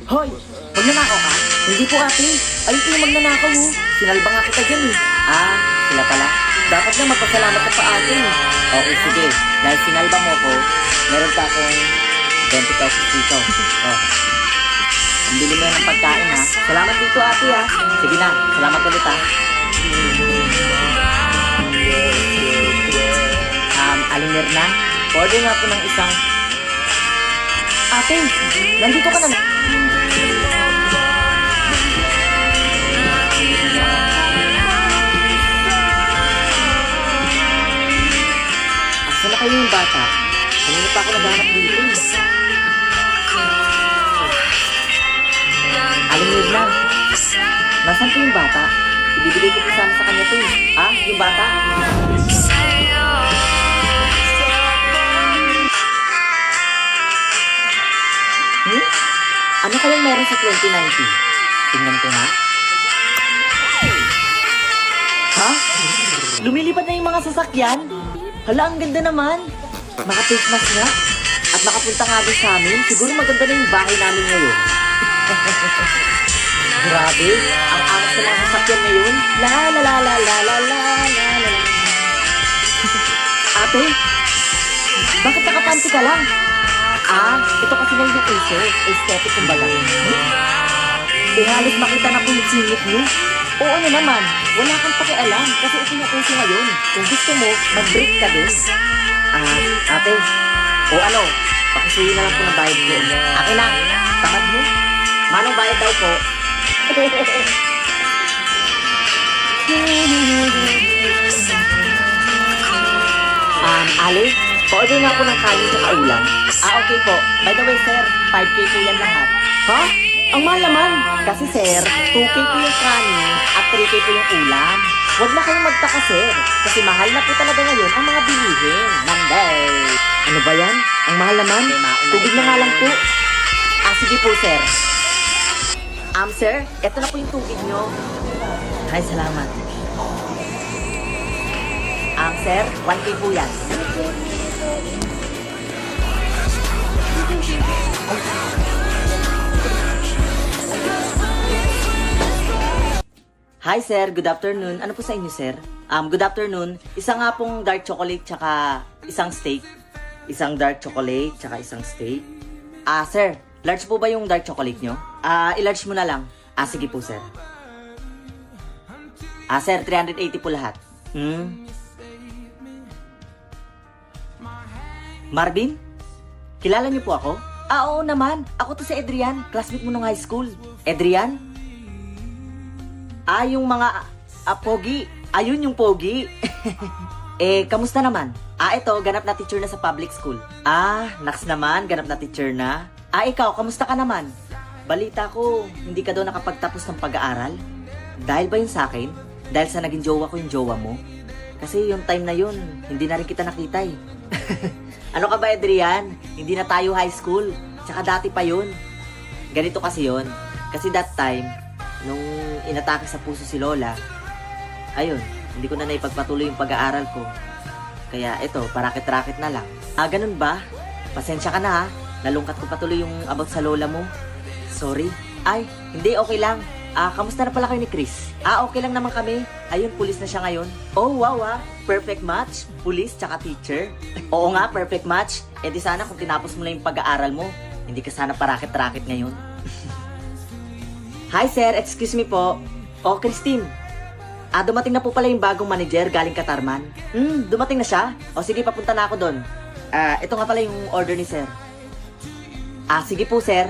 Hoy! Magnanakaw ka? Hindi po ate. Ayun po yung magnanakaw mo. Sinalba nga kita dyan eh. Ah, sila pala. Dapat nga magpasalamat ka pa ate. Okay, sige. Dahil sinalba mo ko, meron pa akong 20 pesos dito. Oh. Ang bili mo yan ng pagkain ha. Salamat dito ate ha. Sige na, salamat ulit ha. Aling Mirna, order nga po ng isang... Ate, nandito ka na na. Asa na kayo yung bata? Kanina pa ako naghanap dito. Aling Mirna, nasan po yung bata? Ibibigay ko po sana sa kanya to eh. Ah, yung bata? Ano kayang meron sa 2019? Tingnan ko nga. Ha? Lumilipad na yung mga sasakyan? Hala, ang ganda naman. Maka-face mask nga. At makapunta nga doon sa amin. Siguro maganda na yung bahay namin ngayon. Grabe, ang angas na mga sasakyan ngayon. La la la la la la la la la. Ate, bakit nakapanty ka lang? Ah, ito kasi na yung uso. Aesthetic kumbaga. Halos makita na po yung singit mo. Oo ano naman, wala kang pakialam kasi ito yung uso ngayon. Kung gusto mo, mag-break ka din. Ah, ate. O ano, pakisuyo na lang po ng bayad ko. Akin na, tamad mo. Manong bayad daw po. Ali? Pa-order nga po ng kanin sa kaulam. Ah, okay po. By the way, sir, 5K po yan lahat. Ha? Ang mahal naman. Kasi, sir, 2K po yung kanin at 3K po yung ulam. Huwag na kayong magtaka, sir. Kasi mahal na po talaga ngayon ang mga bilihin. Monday. Ano ba yan? Ang mahal naman? Tubig na nga lang po. Ah, sige po, sir. Sir, eto na po yung tubig nyo. Ay, salamat. Sir, 1K po yan. Hi sir, good afternoon. Ano po sa inyo sir? Good afternoon. Isa nga pong dark chocolate tsaka isang steak. Isang dark chocolate tsaka isang steak. Sir, large po ba yung dark chocolate nyo? I-large mo na lang. Sige po sir. Sir, 380 po lahat. Marvin? Kilala niyo po ako? Oo naman. Ako to si Adrian. Classmate mo nung high school. Adrian? Yung mga pogi. Ayun yung pogi. Kamusta naman? Ito, ganap na teacher na sa public school. Naks naman, ganap na teacher na. Ikaw, kamusta ka naman? Balita ko, hindi ka daw nakapagtapos ng pag-aaral. Dahil ba yun sa akin? Dahil sa naging jowa ko yung jowa mo? Kasi yung time na yun, hindi na rin kita nakita eh. Ano ka ba, Adrian? Hindi na tayo high school. Tsaka dati pa yun. Ganito kasi yun. Kasi that time, nung inatake sa puso si Lola, ayun, hindi ko na naipagpatuloy yung pag-aaral ko. Kaya ito, parakit-rakit na lang. Ganun ba? Pasensya ka na ha. Nalungkat ko patuloy yung about sa Lola mo. Sorry. Hindi, okay lang. Kamusta na pala kayo ni Chris? Okay lang naman kami. Ayun, pulis na siya ngayon. Oh, wow perfect match. Pulis tsaka teacher. Oo nga, perfect match. Di sana kung tinapos mo lang yung pag-aaral mo, hindi ka sana parakit-rakit ngayon. Hi sir, excuse me po. Christine. Dumating na po pala yung bagong manager galing Katarman. Dumating na siya? Sige, papunta na ako doon. Ito nga pala yung order ni sir. Sige po sir.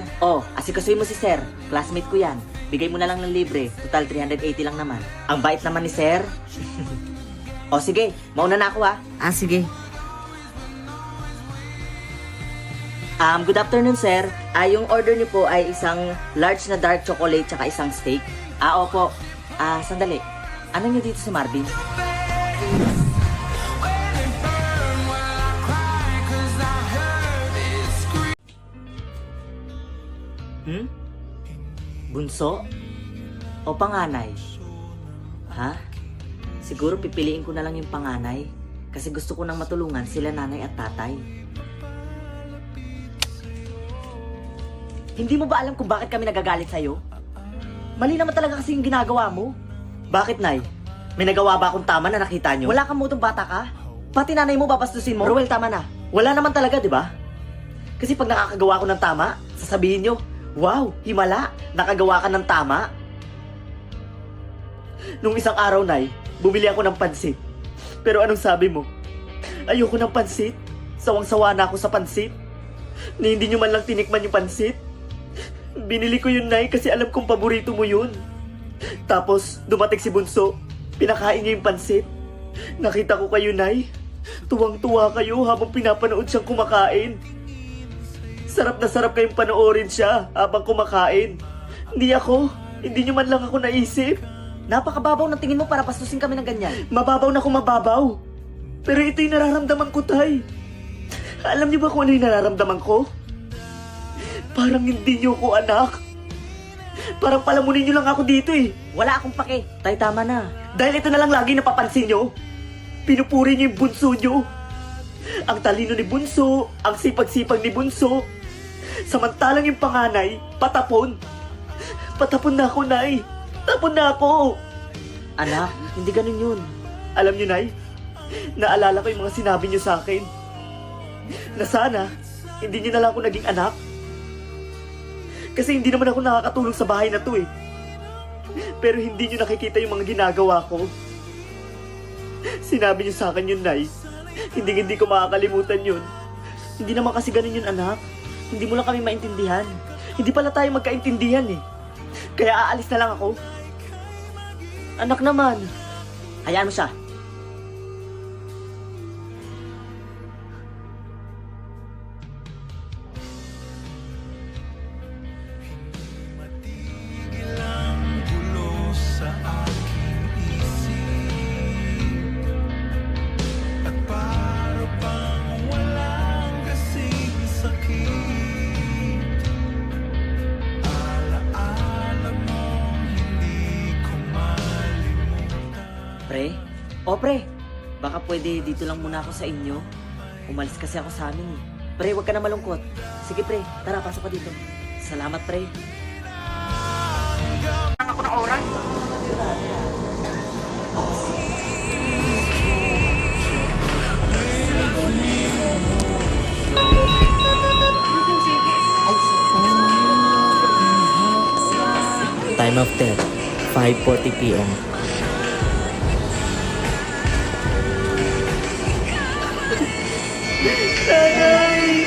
Asikasuhin mo si sir. Classmate ko yan. Bigay mo na lang ng libre. Total 380 lang naman. Ang bait naman ni sir. Sige. Mauna na ako ha. Sige. Good afternoon sir. Yung order niyo po ay isang large na dark chocolate tsaka isang steak. Opo. Sandali. Ano niyo dito si Marvin? Bunso? O panganay? Siguro pipiliin ko na lang yung panganay. Kasi gusto ko nang matulungan sila nanay at tatay. Hindi mo ba alam kung bakit kami nagagalit sa'yo? Mali naman talaga kasi yung ginagawa mo. Bakit, Nay? May nagawa ba akong tama na nakita nyo? Wala kang mutong bata ka? Pati nanay mo babastusin mo? Ruel, tama na. Wala naman talaga, di ba? Kasi pag nakakagawa ko ng tama, sasabihin nyo, wow, himala, nakagawa ka ng tama. Nung isang araw, Nay, bumili ako ng pansit. Pero anong sabi mo? Ayoko ng pansit. Sawang-sawa na ako sa pansit. Ni hindi nyo man lang tinikman yung pansit. Binili ko yun, Nay, kasi alam kong paborito mo yun. Tapos, dumating si Bunso. Pinakain niya yung pansit. Nakita ko kayo, Nay. Tuwang-tuwa kayo habang pinapanood siyang kumakain. Sarap na sarap kayong panoorin siya habang kumakain. Hindi ako. Hindi nyo man lang ako naisip. Napakababaw ng tingin mo para pastusin kami ng ganyan. Mababaw na kung mababaw. Pero ito yung nararamdaman ko, Tay. Alam niyo ba kung ano yung nararamdaman ko? Parang hindi niyo ko anak. Parang palamunin niyo lang ako dito eh. Wala akong pake. Tay, tama na. Dahil ito na lang lagi napapansin niyo. Pinupuri niyo yung bunso niyo. Ang talino ni Bunso, ang sipag-sipag ni Bunso. Samantalang yung panganay, patapon. Patapon na ako, Nay. Tapon na ako. Anak, hindi ganun yun. Alam niyo, Nay, naalala ko yung mga sinabi niyo sa akin. Na sana, hindi niyo na lang ako naging anak. Kasi hindi naman ako nakakatulong sa bahay na to eh. Pero hindi niyo nakikita yung mga ginagawa ko. Sinabi niyo sa akin yun, Nay. Hindi ko makakalimutan yun. Hindi naman kasi ganun yun, anak. Hindi mo lang kami maintindihan. Hindi pala tayo magkaintindihan eh. Kaya aalis na lang ako. Anak naman. Hayaan mo siya. Pre? O pre, baka pwede dito lang muna ako sa inyo. Umalis kasi ako sa amin eh. Pre, wag ka na malungkot. Sige pre, tara, pasok ka dito. Salamat pre. Ako na oras. Time of death, 5:40 p.m. Nanay!